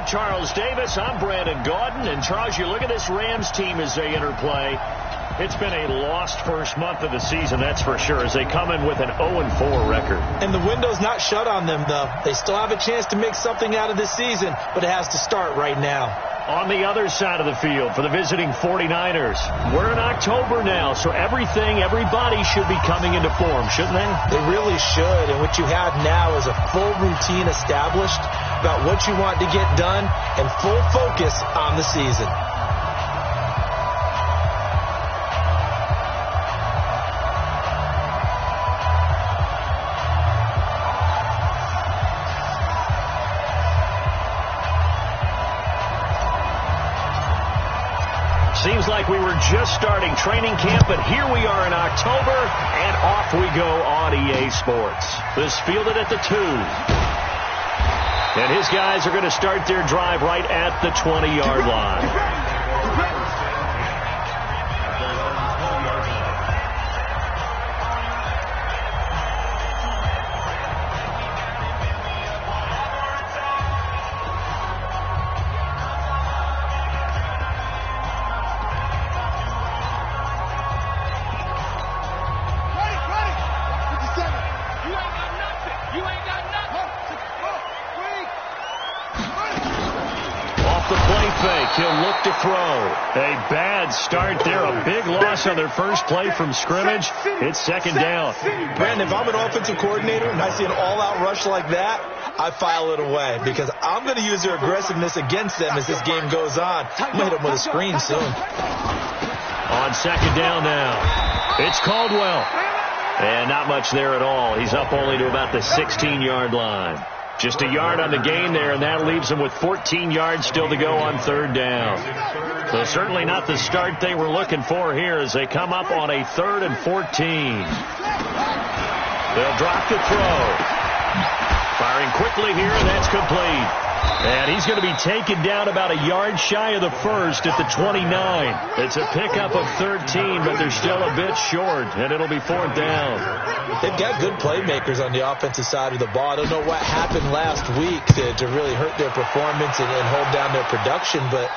Charles Davis. I'm Brandon Gaudin. And, Charles, you look at this Rams team as they interplay. It's been a lost first month of the season, that's for sure, as they come in with an 0-4 record. And the window's not shut on them, though. They still have a chance to make something out of this season, but it has to start right now. On the other side of the field for the visiting 49ers, we're in October now, so everybody should be coming into form, shouldn't they? They really should, and what you have now is a full routine established about what you want to get done and full focus on the season. Seems like we were just starting training camp, but here we are in October, and off we go on EA Sports. This fielded at the 2. And his guys are going to start their drive right at the 20-yard line. He'll look to throw. A bad start there. A big loss on their first play from scrimmage. It's second down. Brandon, if I'm an offensive coordinator and I see an all-out rush like that, I file it away because I'm going to use their aggressiveness against them as this game goes on. I'm going to hit them with a screen soon. On second down now, it's Caldwell. And not much there at all. He's up only to about the 16-yard line. Just a yard on the gain there, and that leaves them with 14 yards still to go on third down. So certainly not the start they were looking for here as they come up on a 3rd and 14. They'll drop the throw. Firing quickly here, and that's complete. And he's going to be taken down about a yard shy of the first at the 29. It's a pickup of 13, but they're still a bit short, and it'll be 4th down. They've got good playmakers on the offensive side of the ball. I don't know what happened last week to really hurt their performance and hold down their production, but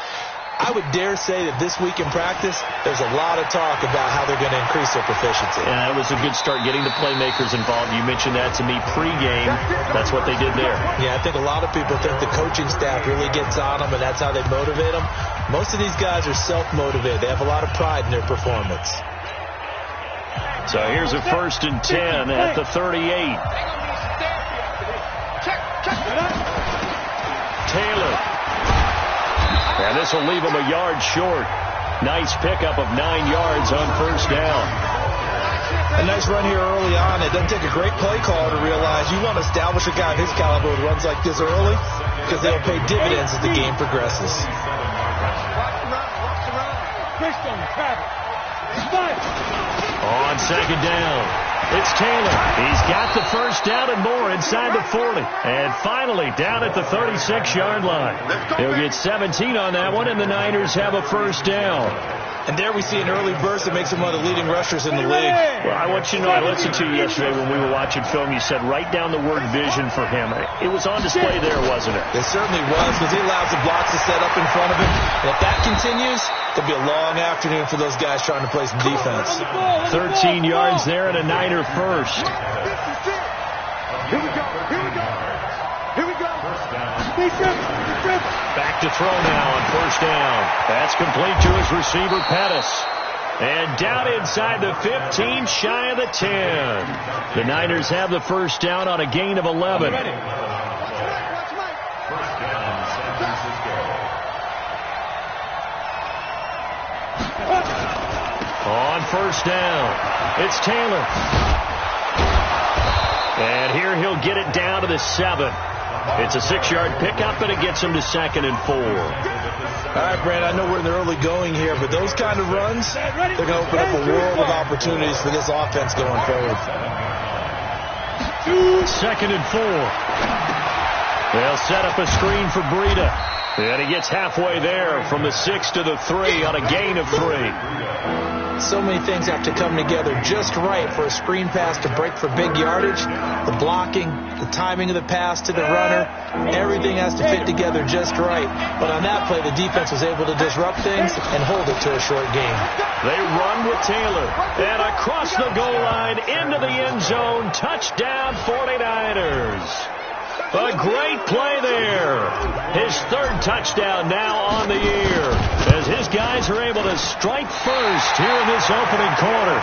I would dare say that this week in practice, there's a lot of talk about how they're going to increase their proficiency. Yeah, it was a good start getting the playmakers involved. You mentioned that to me pregame. That's what they did there. Yeah, I think a lot of people think the coaching staff really gets on them, and that's how they motivate them. Most of these guys are self-motivated. They have a lot of pride in their performance. So here's a 1st and 10 at the 38. Taylor. And this will leave him a yard short. Nice pickup of 9 yards on 1st down. A nice run here early on. It doesn't take a great play caller to realize you want to establish a guy of his caliber who runs like this early because they'll pay dividends as the game progresses. On second down, it's Taylor. He's got the 1st down and more inside the 40. And finally down at the 36-yard line. He'll get 17 on that one, and the Niners have a 1st down. And there we see an early burst that makes him one of the leading rushers in the league. Well, I want you to know, I listened to you yesterday when we were watching film. You said write down the word vision for him. It was on display there, wasn't it? It certainly was because he allows the blocks to set up in front of him. And if that continues, it'll be a long afternoon for those guys trying to play some defense. 13 yards there and a Niner first. Here we go. Here we go. Here we go. Back to throw now on 1st down. That's complete to his receiver, Pettis. And down inside the 15, shy of the 10. The Niners have the 1st down on a gain of 11. On 1st down, it's Taylor. And here he'll get it down to the 7. It's a 6-yard pickup, and it gets him to 2nd and 4. All right, Brad, I know we're in the early going here, but those kind of runs, they're going to open up a world of opportunities for this offense going forward. 2nd and 4. They'll set up a screen for Breida. And he gets halfway there from the 6 to the 3 on a gain of 3. So many things have to come together just right for a screen pass to break for big yardage. The blocking, the timing of the pass to the runner, everything has to fit together just right. But on that play, the defense was able to disrupt things and hold it to a short game. They run with Taylor. And across the goal line, into the end zone. Touchdown, 49ers. A great play there. His third touchdown now on the year as his guys are able to strike first here in this opening quarter.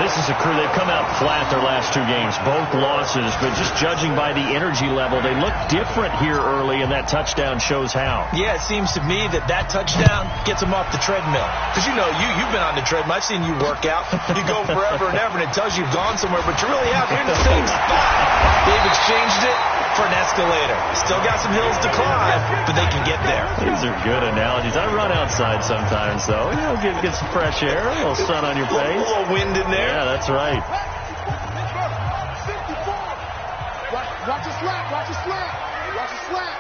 This is a crew. They've come out flat their last 2 games, both losses, but just judging by the energy level, they look different here early, and that touchdown shows how. Yeah, it seems to me that touchdown gets them off the treadmill. Because, you know, you've been on the treadmill. I've seen you work out. You go forever and ever, and it tells you you've gone somewhere, but you're really out here in the same spot. They've exchanged it for an escalator. Still got some hills to climb, but they can get there. These are good analogies. I run outside sometimes, though. You know, get some fresh air, a little sun on your face. A little wind in there. Yeah, that's right. Watch your slap. Watch your slap. Watch your slap.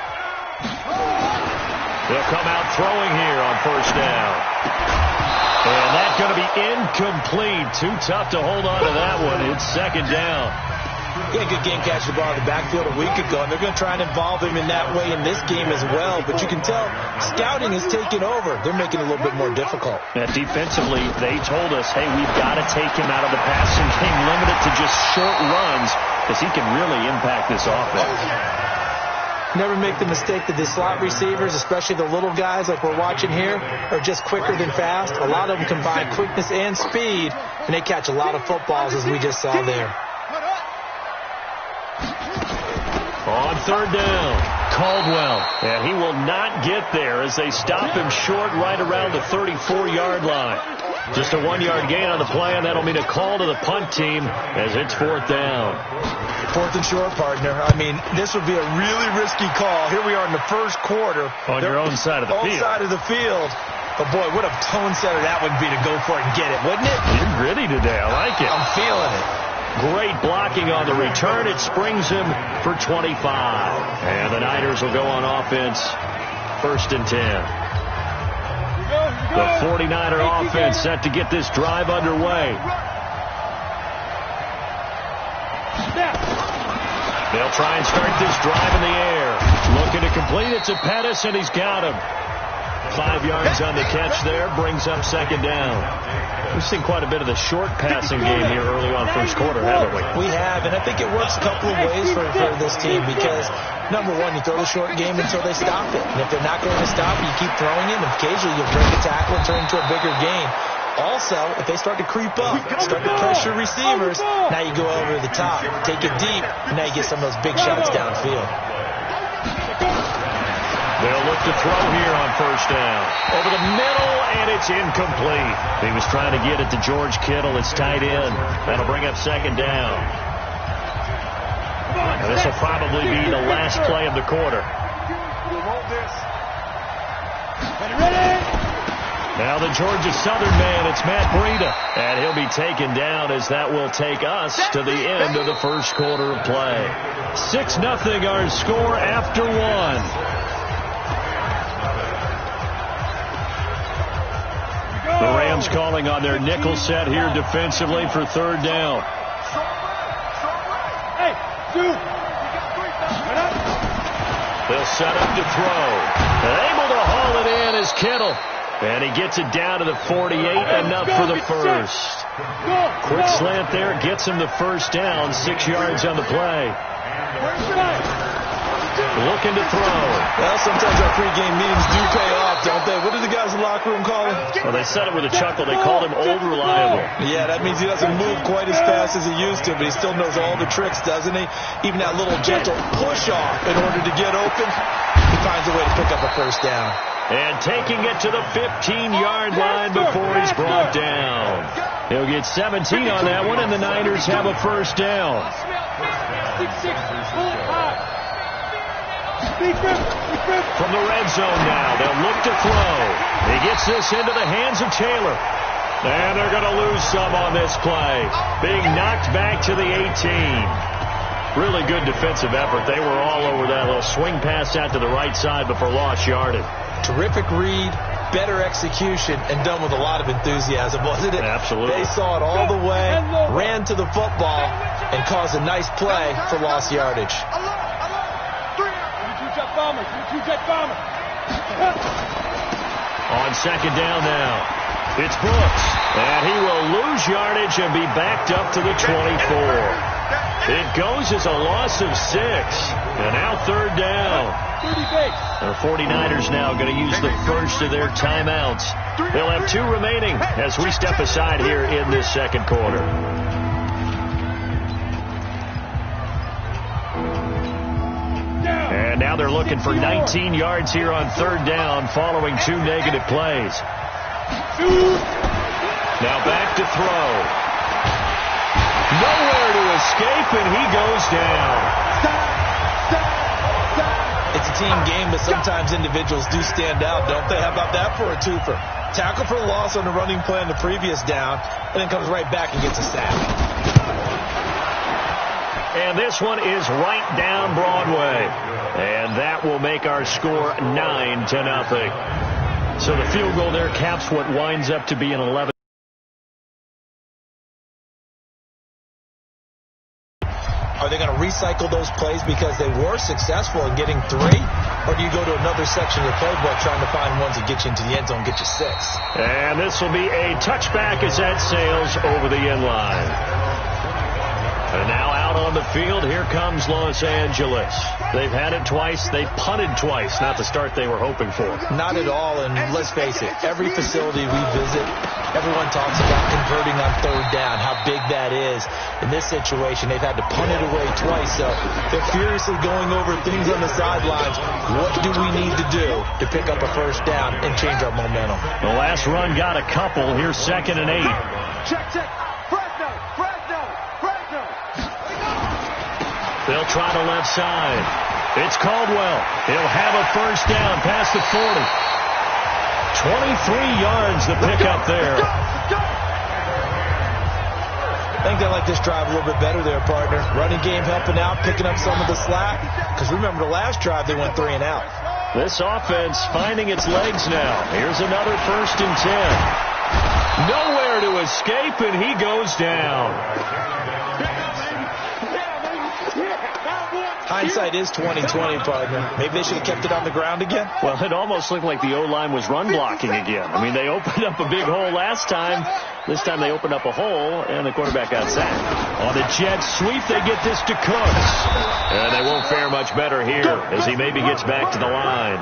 They'll come out throwing here on first down. And that's going to be incomplete. Too tough to hold on to that one. It's second down. Yeah, good game catching the ball in the backfield a week ago, and they're going to try and involve him in that way in this game as well. But you can tell scouting has taken over. They're making it a little bit more difficult. Yeah, defensively, they told us, hey, we've got to take him out of the passing game, limit it to just short runs, because he can really impact this offense. Never make the mistake that the slot receivers, especially the little guys like we're watching here, are just quicker than fast. A lot of them combine quickness and speed, and they catch a lot of footballs, as we just saw there. On third down, Caldwell, and he will not get there as they stop him short right around the 34-yard line. Just a 1-yard gain on the play, and that'll mean a call to the punt team as it's fourth down. Fourth and short, partner. I mean, this would be a really risky call. Here we are in the first quarter. On your own side of the field. Own side of the field. But, boy, what a tone setter that would be to go for it and get it, wouldn't it? You're gritty today. I like it. I'm feeling it. Great blocking on the return. It springs him for 25. And the Niners will go on offense, first and 10. The 49er offense set to get this drive underway. They'll try and start this drive in the air. Looking to complete it to Pettis, and he's got him. 5 yards on the catch there, brings up second down. We've seen quite a bit of the short passing game here early on first quarter, haven't we? We have, and I think it works a couple of ways for this team because, number one, you throw the short game until they stop it. And if they're not going to stop it, you keep throwing it, and occasionally you'll break a tackle and turn into a bigger game. Also, if they start to creep up, start to pressure receivers, now you go over the top, take it deep, and now you get some of those big shots downfield. They'll look to throw here on first down. Over the middle, and it's incomplete. He was trying to get it to George Kittle. It's tight end. That'll bring up second down. Now, this will probably be the last play of the quarter. Now the Georgia Southern man, it's Matt Breida. And he'll be taken down as that will take us to the end of the first quarter of play. 6-0 our score after one. The Rams calling on their nickel set here defensively for third down. They'll set up to throw. Able to haul it in is Kittle. And he gets it down to the 48, enough for the first. Quick slant there, gets him the first down, 6 yards on the play. Looking to throw. Well, sometimes our pregame meetings do pay off, don't they? What do the guys in the locker room call him? Well, they said it with a chuckle. They called him old reliable. Yeah, that means he doesn't move quite as fast as he used to, but he still knows all the tricks, doesn't he? Even that little gentle push-off in order to get open, he finds a way to pick up a first down. And taking it to the 15-yard line before he's brought down. He'll get 17 on that one, and the Niners have a first down. From the red zone now, they'll look to throw. He gets this into the hands of Taylor. And they're going to lose some on this play. Being knocked back to the 18. Really good defensive effort. They were all over that little swing pass out to the right side before lost yardage. Terrific read, better execution, and done with a lot of enthusiasm, wasn't it? Absolutely. They saw it all the way, ran to the football, and caused a nice play for lost yardage. On second down now, it's Brooks, and he will lose yardage and be backed up to the 24. It goes as a loss of 6, and now third down. The 49ers now going to use the first of their timeouts. They'll have 2 remaining as we step aside here in this second quarter. And now they're looking for 19 yards here on third down following 2 negative plays. Now back to throw. Nowhere to escape, and he goes down. It's a team game, but sometimes individuals do stand out, don't they? How about that for a twofer? Tackle for loss on the running play on the previous down, and then comes right back and gets a sack. And this one is right down Broadway. And that will make our score 9-0. So the field goal there caps what winds up to be an 11. Are they going to recycle those plays because they were successful in getting 3? Or do you go to another section of the playbook trying to find ones that get you into the end zone, get you 6? And this will be a touchback as that sails over the end line. And now out on the field, here comes Los Angeles. They've had it twice. They punted twice. Not the start they were hoping for. Not at all, and let's face it, every facility we visit, everyone talks about converting on third down, how big that is. In this situation, they've had to punt it away twice, so they're furiously going over things on the sidelines. What do we need to do to pick up a first down and change our momentum? The last run got a couple. Here's 2nd and 8. Check. Fresno. They'll try the left side. It's Caldwell. He'll have a first down past the 40. 23 yards the pickup there. I think they like this drive a little bit better there, partner. Running game helping out, picking up some of the slack. Because remember the last drive, they went 3 and out. This offense finding its legs now. Here's another 1st and 10. Nowhere to escape, and he goes down. Hindsight is 20/20, partner. Maybe they should have kept it on the ground again. Well, it almost looked like the O-line was run blocking again. I mean, they opened up a big hole last time. This time they opened up a hole, and the quarterback got sacked. On the jet sweep, they get this to Cooks. And they won't fare much better here as he maybe gets back to the line.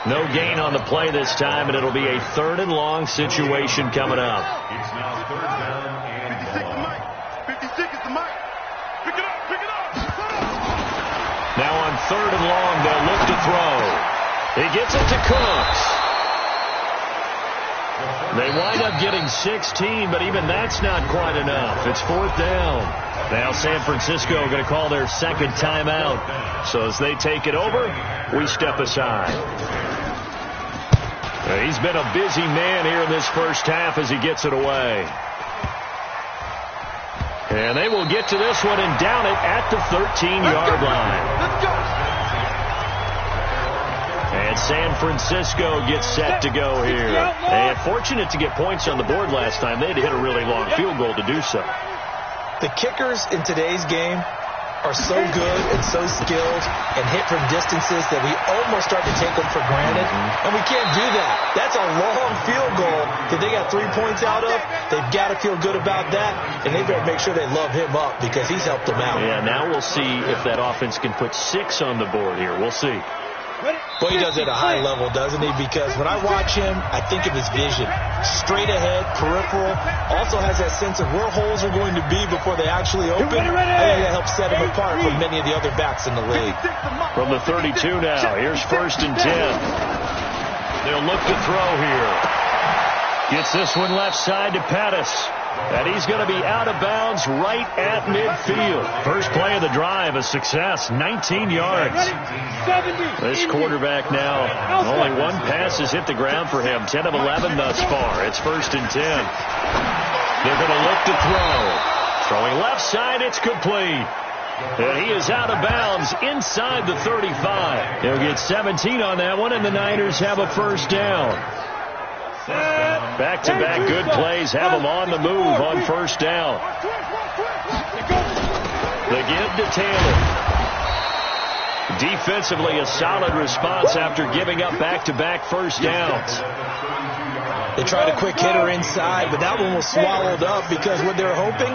No gain on the play this time, and it'll be a 3rd and long situation coming up. It's now 3rd down and 56 is the mic. Pick it up. Now on 3rd and long, they'll look to throw. He gets it to Cooks. They wind up getting 16, but even that's not quite enough. It's 4th down. Now San Francisco going to call their 2nd timeout. So as they take it over, we step aside. He's been a busy man here in this first half as he gets it away. And they will get to this one and down it at the 13-yard line. And San Francisco gets set to go here. And fortunate to get points on the board last time. They had to hit a really long field goal to do so. The kickers in today's game are so good and so skilled and hit from distances that we almost start to take them for granted. And we can't do that. That's a long field goal that they got 3 points out of. They've got to feel good about that, and they better make sure they love him up because he's helped them out. Yeah, now we'll see if that offense can put 6 on the board here. We'll see. Boy, he does it at a high level, doesn't he? Because when I watch him, I think of his vision. Straight ahead, peripheral. Also has that sense of where holes are going to be before they actually open. I think that helps set him apart from many of the other backs in the league. From the 32 now, here's 1st and 10. They'll look to throw here. Gets this one left side to Pettis. And he's going to be out of bounds right at midfield. First play of the drive, a success, 19 yards. This quarterback now, only 1 pass has hit the ground for him, 10 of 11 thus far. It's 1st and 10. They're going to look to throw. Throwing left side, it's complete. And he is out of bounds inside the 35. He'll get 17 on that one, and the Niners have a first down. Back-to-back good plays have them on the move on first down. The give to Taylor. Defensively, a solid response after giving up back-to-back first downs. They tried a quick hitter inside, but that one was swallowed up because what they're hoping,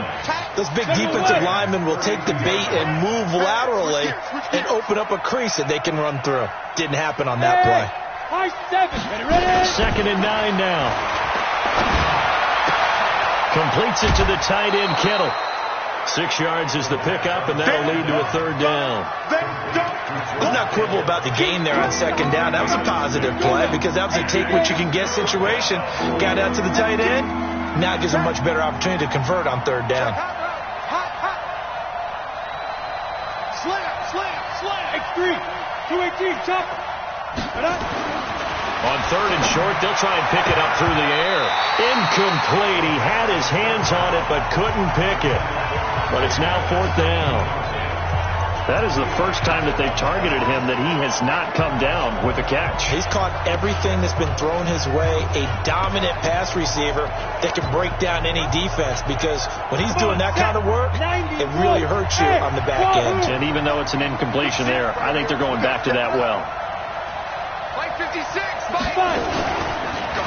those big defensive linemen will take the bait and move laterally and open up a crease that they can run through. Didn't happen on that play. 2nd and 9 now. Completes it to the tight end, Kittle. 6 yards is the pickup, and that'll lead to a third down. Let's not quibble about the gain there on 2nd down. That was a positive play because that was a take-what-you-can-get situation. Got out to the tight end. Now it gives them a much better opportunity to convert on 3rd down. Slam. X3. 218. Chopper. On 3rd and short, they'll try and pick it up through the air. Incomplete. He had his hands on it but couldn't pick it. But it's now 4th down. That is the first time that they've targeted him that he has not come down with a catch. He's caught everything that's been thrown his way. A dominant pass receiver that can break down any defense because when he's doing that kind of work, it really hurts you on the back end. And even though it's an incompletion there, I think they're going back to that well. 56.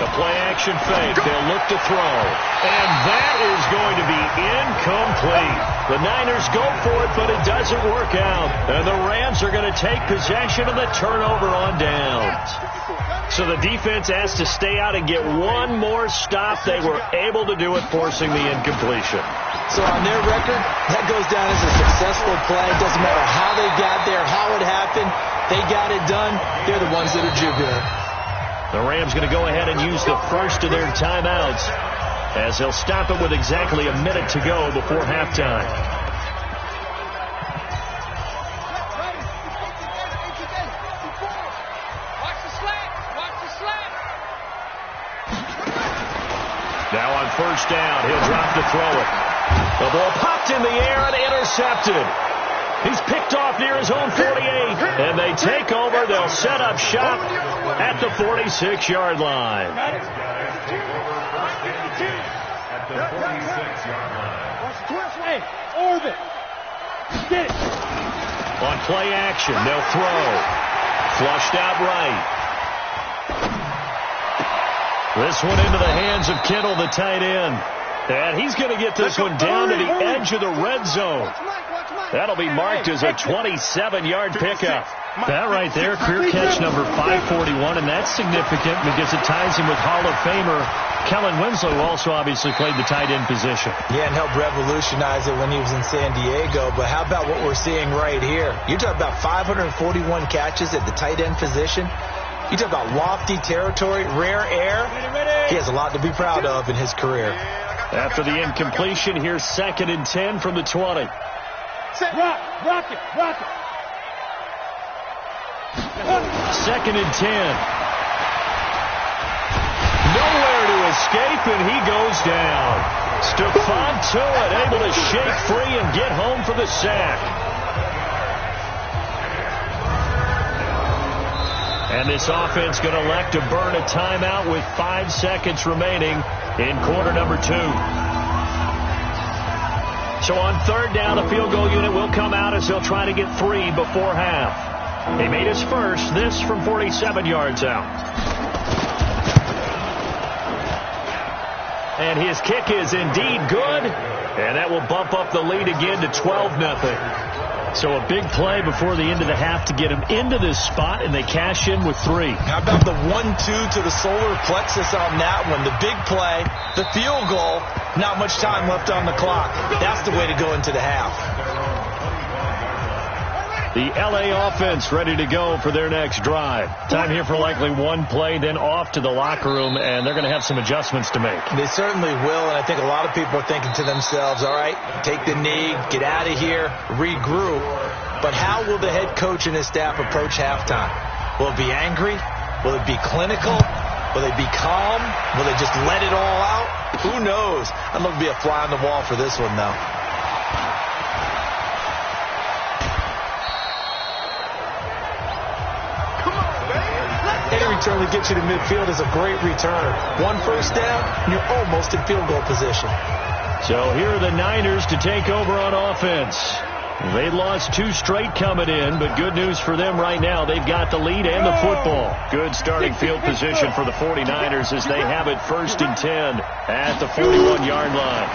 The play-action fake. They'll look to throw. And that is going to be incomplete. The Niners go for it, but it doesn't work out. And the Rams are going to take possession of the turnover on downs. So the defense has to stay out and get one more stop. They were able to do it, forcing the incompletion. So on their record, that goes down as a successful play. It doesn't matter how they got there, how it happened. They got it done. They're the ones that are jubilant. The Rams going to go ahead and use the first of their timeouts as they'll stop it with exactly a minute to go before halftime. Now on first down, he'll drop to throw it. The ball popped in the air and intercepted. He's picked off near his own 48, and they take over. They'll set up shop at the 46-yard line. At the 46-yard line. Orbit. Get it. On play action, they'll throw. Flushed out right. This one into the hands of Kittle, the tight end. And he's going to get this one down to the edge of the red zone. That'll be marked as a 27-yard pickup. That right there, career catch number 541, and that's significant because it ties him with Hall of Famer Kellen Winslow, who also obviously played the tight end position. Yeah, and helped revolutionize it when he was in San Diego. But how about what we're seeing right here? You're talking about 541 catches at the tight end position. You talk about lofty territory, rare air. He has a lot to be proud of in his career. After the incompletion, here's 2nd and 10 from the 20. Rock it. 2nd and 10. Nowhere to escape, and he goes down. Stephon Tuitt able to shake free and get home for the sack. And this offense going to elect to burn a timeout with 5 seconds remaining in quarter number 2. So on 3rd down, the field goal unit will come out as they'll try to get 3 before half. He made his first, this from 47 yards out. And his kick is indeed good, and that will bump up the lead again to 12-0. So a big play before the end of the half to get him into this spot, and they cash in with 3. How about the 1-2 to the solar plexus on that one? The big play, the field goal, not much time left on the clock. That's the way to go into the half. The L.A. offense ready to go for their next drive. Time here for likely one play, then off to the locker room, and they're going to have some adjustments to make. They certainly will, and I think a lot of people are thinking to themselves, all right, take the knee, get out of here, regroup. But how will the head coach and his staff approach halftime? Will it be angry? Will it be clinical? Will they be calm? Will they just let it all out? Who knows? I'd love to be a fly on the wall for this one, though. return to get you to midfield is a great return. 1 first down, and you're almost in field goal position. So here are the Niners to take over on offense. They lost 2 straight coming in, but good news for them right now. They've got the lead and the football. Good starting field position for the 49ers as they have it 1st and 10 at the 41-yard line.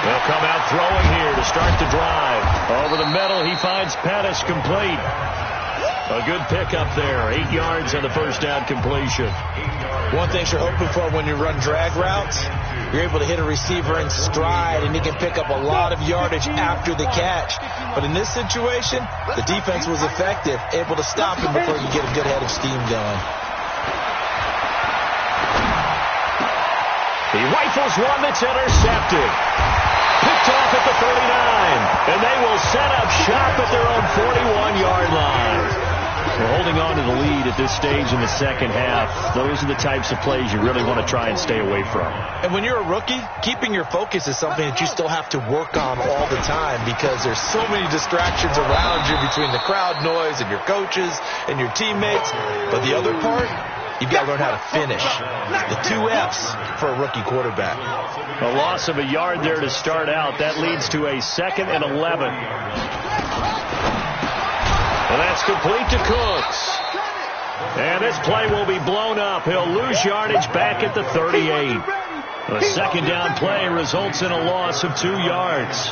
They'll come out throwing here to start the drive. Over the middle, he finds Pettis complete. A good pickup there. 8 yards on the first down completion. One thing you're hoping for when you run drag routes, you're able to hit a receiver in stride, and he can pick up a lot of yardage after the catch. But in this situation, the defense was effective, able to stop him before you get a good head of steam going. He rifles one that's intercepted. Picked off at the 39. And they will set up shop at their own 41-yard line. They're holding on to the lead at this stage in the second half. Those are the types of plays you really want to try and stay away from. And when you're a rookie, keeping your focus is something that you still have to work on all the time because there's so many distractions around you between the crowd noise and your coaches and your teammates. But the other part, you've got to learn how to finish. The 2 F's for a rookie quarterback. A loss of a yard there to start out. That leads to a 2nd and 11. And that's complete to Cooks. And this play will be blown up. He'll lose yardage back at the 38. A second down play results in a loss of 2 yards.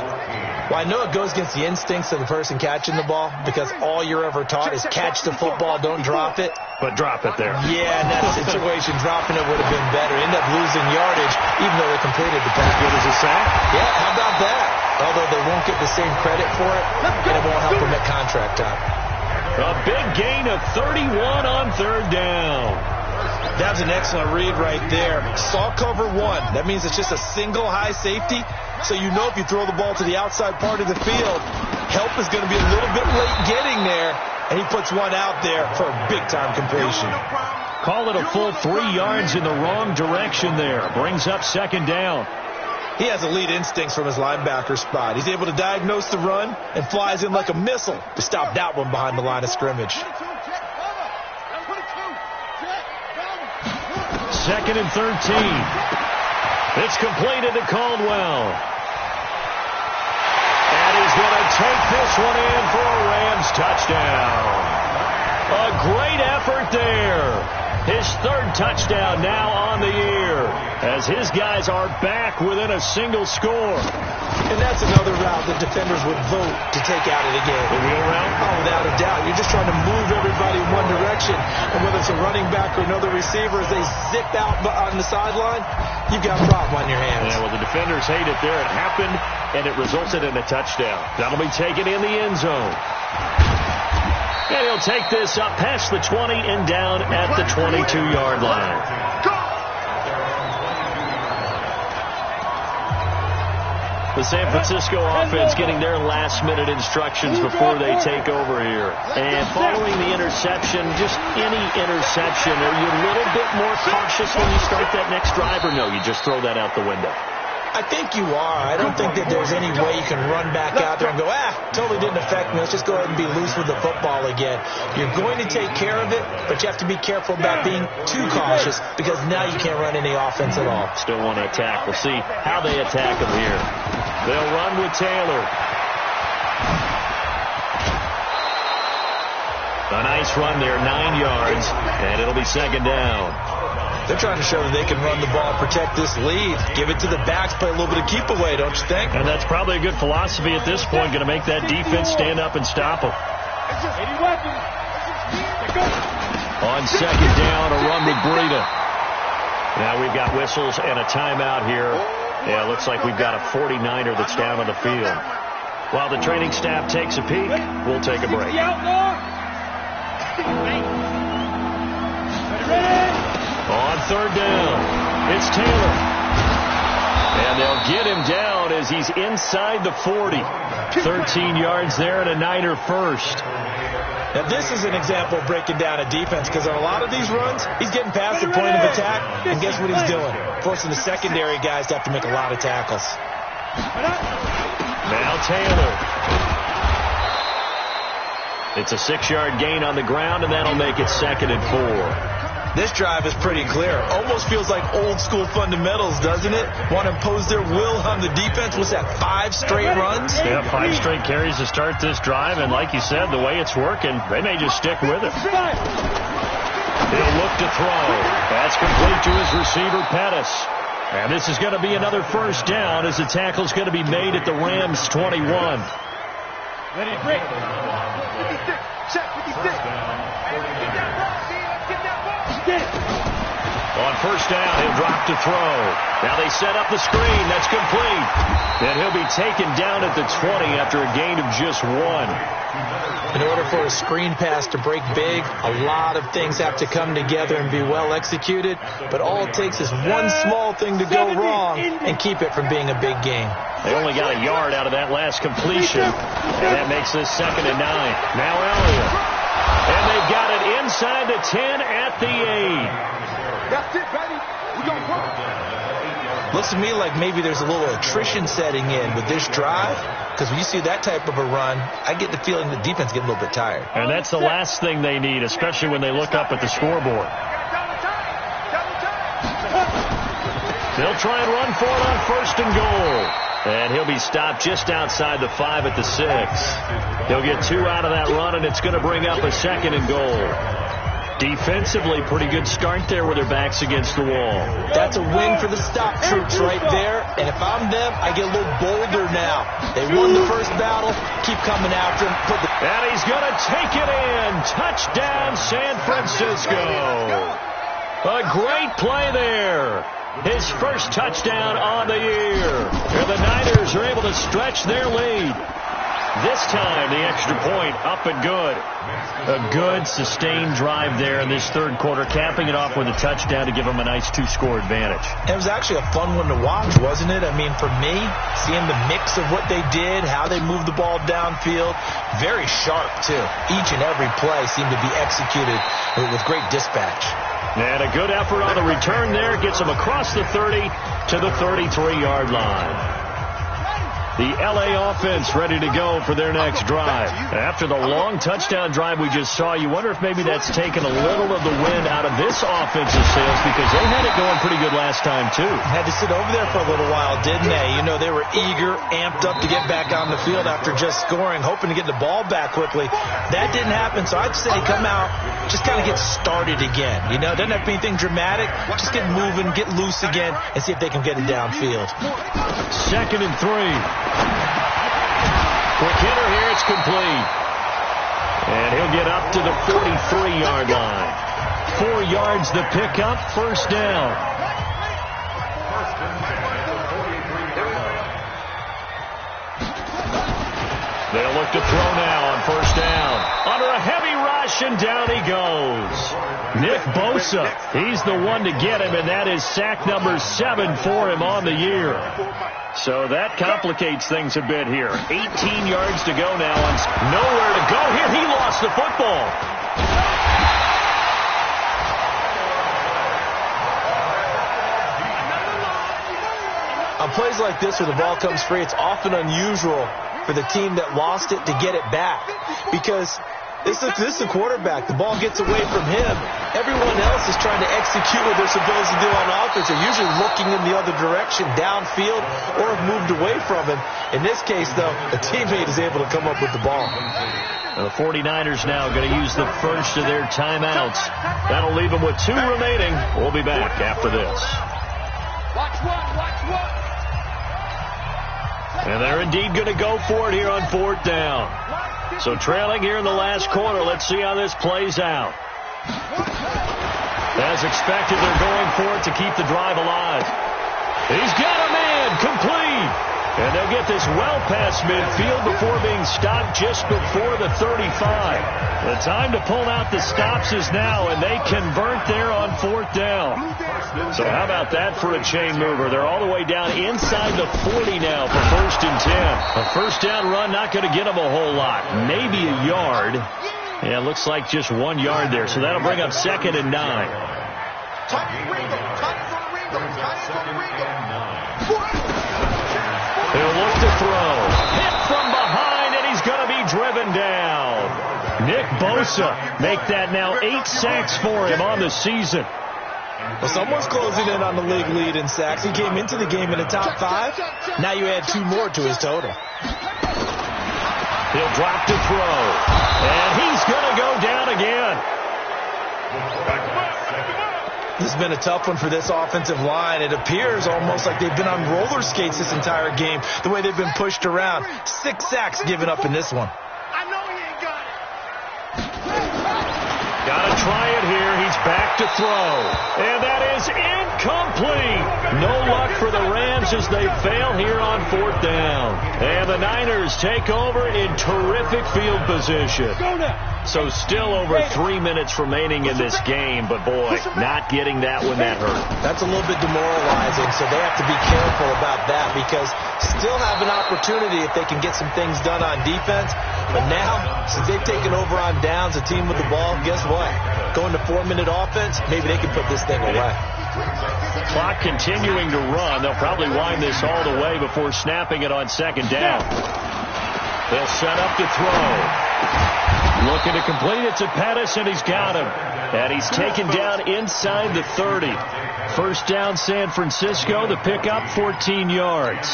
Well, I know it goes against the instincts of the person catching the ball because all you're ever taught is catch the football, don't drop it. But drop it there. Yeah, in that situation, dropping it would have been better. End up losing yardage, even though they completed the pass. Good as a sack? Yeah, how about that? Although they won't get the same credit for it, and it won't help them at contract time. A big gain of 31 on 3rd down. That's an excellent read right there. Saw cover 1. That means it's just a single high safety. So you know if you throw the ball to the outside part of the field, help is going to be a little bit late getting there. And he puts one out there for a big-time completion. Call it a full 3 yards in the wrong direction there. Brings up 2nd down. He has elite instincts from his linebacker spot. He's able to diagnose the run and flies in like a missile to stop that one behind the line of scrimmage. 2nd and 13. It's completed to Caldwell. And he's going to take this one in for a Rams touchdown. A great effort there. His 3rd touchdown now on the year as his guys are back within a single score. And that's another route that defenders would vote to take out of the game. The wheel route? Oh, without a doubt. You're just trying to move everybody in one direction. And whether it's a running back or another receiver, as they zip out on the sideline, you've got a problem on your hands. Yeah, well, the defenders hate it there. It happened, and it resulted in a touchdown. That'll be taken in the end zone. And he'll take this up past the 20 and down at the 22-yard line. The San Francisco offense getting their last-minute instructions before they take over here. And following the interception, just any interception, are you a little bit more cautious when you start that next drive, or no, you just throw that out the window? I think you are. I don't think that there's any way you can run back out there and go, totally didn't affect me. Let's just go ahead and be loose with the football again. You're going to take care of it, but you have to be careful about being too cautious because now you can't run any offense at all. Still want to attack. We'll see how they attack him here. They'll run with Taylor. A nice run there, 9 yards, and it'll be 2nd down. They're trying to show that they can run the ball, protect this lead. Give it to the backs, play a little bit of keep away, don't you think? And that's probably a good philosophy at this point, going to make that defense stand up and stop them. On 2nd down, a run with Breida. Now we've got whistles and a timeout here. Yeah, it looks like we've got a 49er that's down on the field. While the training staff takes a peek, we'll take a break. On 3rd down, it's Taylor. And they'll get him down as he's inside the 40. 13 yards there and a Niner first. Now, this is an example of breaking down a defense because on a lot of these runs, he's getting past the point of attack, and guess what he's doing? Forcing the secondary guys to have to make a lot of tackles. Now Taylor. It's a 6-yard gain on the ground, and that'll make it 2nd and 4. This drive is pretty clear. Almost feels like old school fundamentals, doesn't it? Want to impose their will on the defense. What's that, 5 straight runs? Yeah, 5 straight carries to start this drive, and like you said, the way it's working, they may just stick with it. He'll look to throw. That's complete to his receiver, Pettis. And this is going to be another first down as the tackle's going to be made at the Rams' 21. Ready to break. 56. Check 56. On first down, he'll drop to throw. Now they set up the screen. That's complete. And he'll be taken down at the 20 after a gain of just 1. In order for a screen pass to break big, a lot of things have to come together and be well executed. But all it takes is one small thing to go wrong and keep it from being a big game. They only got a yard out of that last completion. And that makes this 2nd and 9. Now Elliott. And they've got it inside the 10 at the 8. That's it, baby. We gonna run. Looks to me like maybe there's a little attrition setting in with this drive, because when you see that type of a run, I get the feeling the defense getting a little bit tired. And that's the last thing they need, especially when they look up at the scoreboard. They'll try and run for it on 1st and goal. And he'll be stopped just outside the 5 at the 6. He'll get 2 out of that run, and it's going to bring up a 2nd and goal. Defensively, pretty good start there with their backs against the wall. That's a win for the stop troops right there. And if I'm them, I get a little bolder now. They won the first battle. Keep coming after him. And he's going to take it in. Touchdown, San Francisco. A great play there. His first touchdown on the year. And the Niners are able to stretch their lead. This time, the extra point up and good. A good, sustained drive there in this 3rd quarter, capping it off with a touchdown to give them a nice 2-score advantage. It was actually a fun one to watch, wasn't it? I mean, for me, seeing the mix of what they did, how they moved the ball downfield, very sharp, too. Each and every play seemed to be executed with great dispatch. And a good effort on the return there gets them across the 30 to the 33-yard line. The L.A. offense ready to go for their next drive. After the long touchdown drive we just saw, you wonder if maybe that's taken a little of the wind out of this offensive sails, because they had it going pretty good last time, too. Had to sit over there for a little while, didn't they? You know, they were eager, amped up to get back on the field after just scoring, hoping to get the ball back quickly. That didn't happen, so I'd say come out, just kind of get started again. You know, doesn't have to be anything dramatic. Just get moving, get loose again, and see if they can get it downfield. 2nd and 3. Quick hitter here, it's complete. And he'll get up to the 43-yard line. 4 yards the pickup, 1st down. They'll look to throw now on 1st down. Under a heavy rush, and down he goes. Nick Bosa, he's the one to get him, and that is sack number 7 for him on the year. So that complicates things a bit here. 18 yards to go now, and nowhere to go here. He lost the football. On plays like this where the ball comes free, it's often unusual for the team that lost it to get it back, because this is a quarterback. The ball gets away from him. Everyone else is trying to execute what they're supposed to do on offense. They're usually looking in the other direction, downfield, or have moved away from him. In this case, though, a teammate is able to come up with the ball. The 49ers now going to use the first of their timeouts. That'll leave them with 2 remaining. We'll be back after this. Watch one. And they're indeed going to go for it here on 4th down. So trailing here in the last quarter. Let's see how this plays out. As expected, they're going for it to keep the drive alive. He's got a man, complete. And they'll get this well past midfield before being stopped just before the 35. The time to pull out the stops is now, and they convert there on 4th down. So how about that for a chain mover? They're all the way down inside the 40 now for 1st and 10. A 1st down run not going to get them a whole lot. Maybe a yard. Yeah, it looks like just 1 yard there. So that'll bring up 2nd and 9. He'll look to throw. Hit from behind, and he's going to be driven down. Nick Bosa make that now 8 sacks for him on the season. Well, someone's closing in on the league lead in sacks. He came into the game in the top 5. Now you add 2 more to his total. He'll drop to throw. And he's going to go down again. This has been a tough one for this offensive line. It appears almost like they've been on roller skates this entire game, the way they've been pushed around. 6 sacks given up in this one. I know he ain't got it. Got to try it here. He's back to throw. And that is incomplete. No luck for the Rams as they fail here on 4th down. And the Niners take over in terrific field position. So still over 3 minutes remaining in this game, but boy, not getting that when that hurt. That's a little bit demoralizing, so they have to be careful about that because still have an opportunity if they can get some things done on defense. But now, since they've taken over on downs, a team with the ball, guess what? Going to 4-minute offense, maybe they can put this thing away. Clock continuing to run. They'll probably wind this all the way before snapping it on 2nd down. They'll set up to throw. Looking to complete it to Pettis, and he's got him. And he's taken down inside the 30. 1st down, San Francisco. The pickup, 14 yards.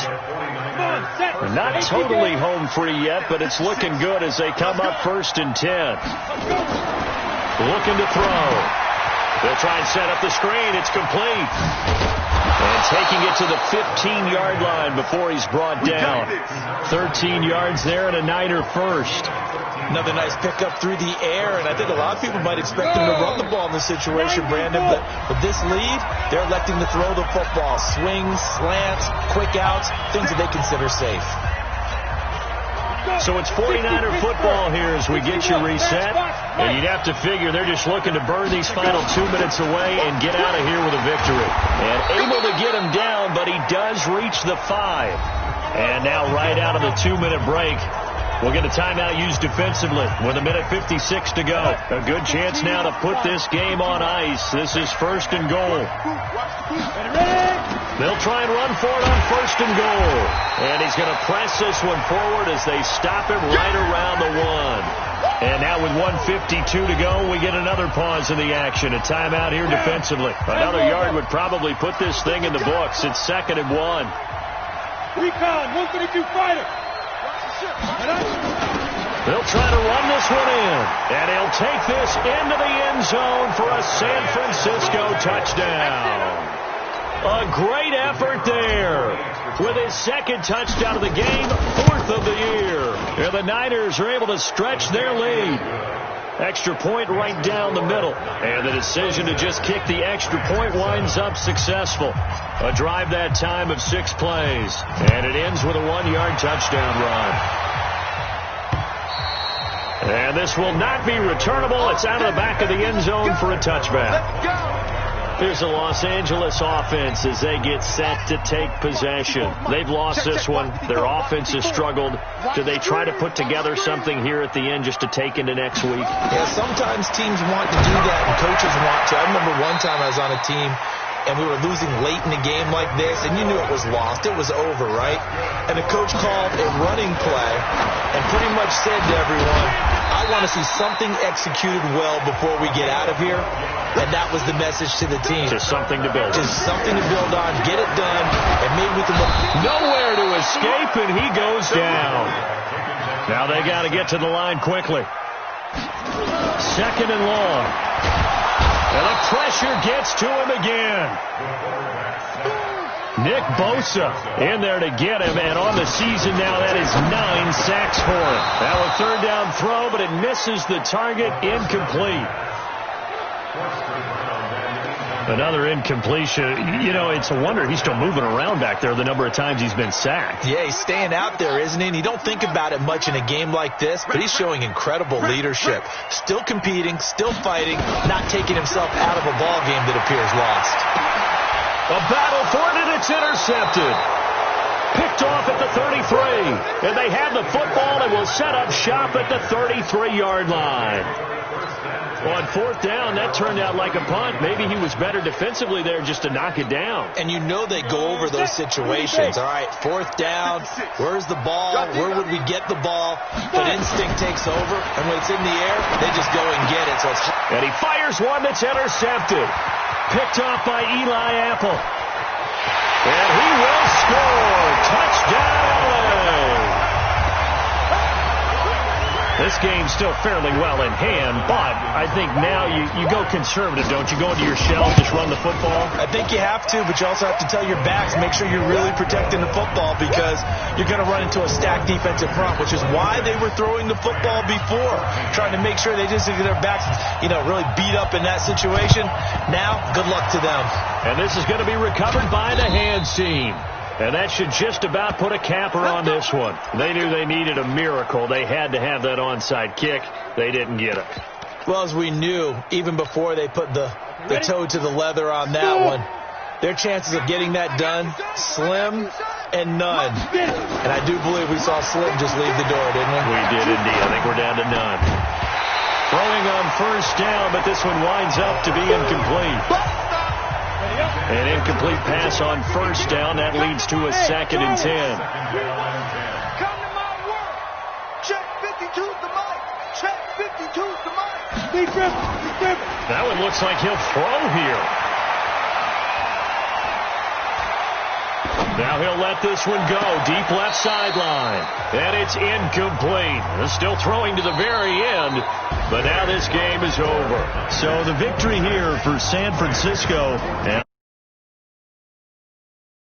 Not totally home free yet, but it's looking good as they come up 1st and 10. Looking to throw. They'll try and set up the screen. It's complete. And taking it to the 15-yard line before he's brought down. 13 yards there and a Niner first. Another nice pickup through the air, and I think a lot of people might expect them to run the ball in this situation, Brandon, but with this lead, they're electing to throw the football. Swings, slants, quick outs, things that they consider safe. So it's 49er football here as we get you reset, and you'd have to figure they're just looking to burn these final 2 minutes away and get out of here with a victory. And able to get him down, but he does reach the 5. And now right out of the 2-minute break, we'll get a timeout used defensively with 1:56 to go. A good chance now to put this game on ice. This is 1st and goal. They'll try and run for it on 1st and goal. And he's going to press this one forward as they stop him right around the 1. And now with 1:52 to go, we get another pause in the action. A timeout here defensively. Another yard would probably put this thing in the books. It's 2nd and 1. Recon, 132 fighter. They'll try to run this one in, and he'll take this into the end zone for a San Francisco touchdown. A great effort there with his 2nd touchdown of the game, 4th of the year. And the Niners are able to stretch their lead. Extra point right down the middle. And the decision to just kick the extra point winds up successful. A drive that time of 6 plays. And it ends with a 1-yard touchdown run. And this will not be returnable. It's out of the back of the end zone for a touchback. Here's the Los Angeles offense as they get set to take possession. They've lost this one. Their offense has struggled. Do they try to put together something here at the end just to take into next week? Yeah, sometimes teams want to do that and coaches want to. I remember one time I was on a team and we were losing late in a game like this, and you knew it was lost. It was over, right? And the coach called a running play and pretty much said to everyone, I want to see something executed well before we get out of here. And that was the message to the team. Just something to build. Just something to build on, get it done, and maybe we can... Nowhere to escape, and he goes down. Now they got to get to the line quickly. 2nd and long. And the pressure gets to him again. Nick Bosa in there to get him, and on the season now, that is 9 sacks for him. Now a 3rd down throw, but it misses the target, incomplete. Another incompletion. You know, it's a wonder he's still moving around back there the number of times he's been sacked. Yeah, he's staying out there, isn't he? And you don't think about it much in a game like this, but he's showing incredible leadership. Still competing, still fighting, not taking himself out of a ball game that appears lost. A battle for it, and it's intercepted. Picked off at the 33. And they have the football and will set up shop at the 33-yard line. On fourth down, that turned out like a punt. Maybe he was better defensively there just to knock it down. And you know they go over those situations. All right, fourth down, where's the ball? Where would we get the ball? But instinct takes over, and when it's in the air, they just go and get it. So it's and he fires one that's intercepted. Picked off by Eli Apple. And he will score. Touchdown, LA. This game's still fairly well in hand, but I think now you go conservative, don't you? Go into your shell, just run the football? I think you have to, but you also have to tell your backs, make sure you're really protecting the football because you're going to run into a stacked defensive front, which is why they were throwing the football before, trying to make sure they just get their backs, really beat up in that situation. Now, good luck to them. And this is going to be recovered by the hands team. And that should just about put a capper on this one. They knew they needed a miracle. They had to have that onside kick. They didn't get it. Well, as we knew, even before they put the toe to the leather on that one, their chances of getting that done, slim and none. And I do believe we saw Slim just leave the door, didn't we? We did indeed. I think we're down to none. Throwing on first down, but this one winds up to be incomplete. An incomplete pass on first down. That leads to a 2nd and 10. Come to my work. Check 52's the mic. Check 52's the mic. That one looks like he'll throw here. Now he'll let this one go. Deep left sideline. And it's incomplete. They're still throwing to the very end. But now this game is over. So the victory here for San Francisco. And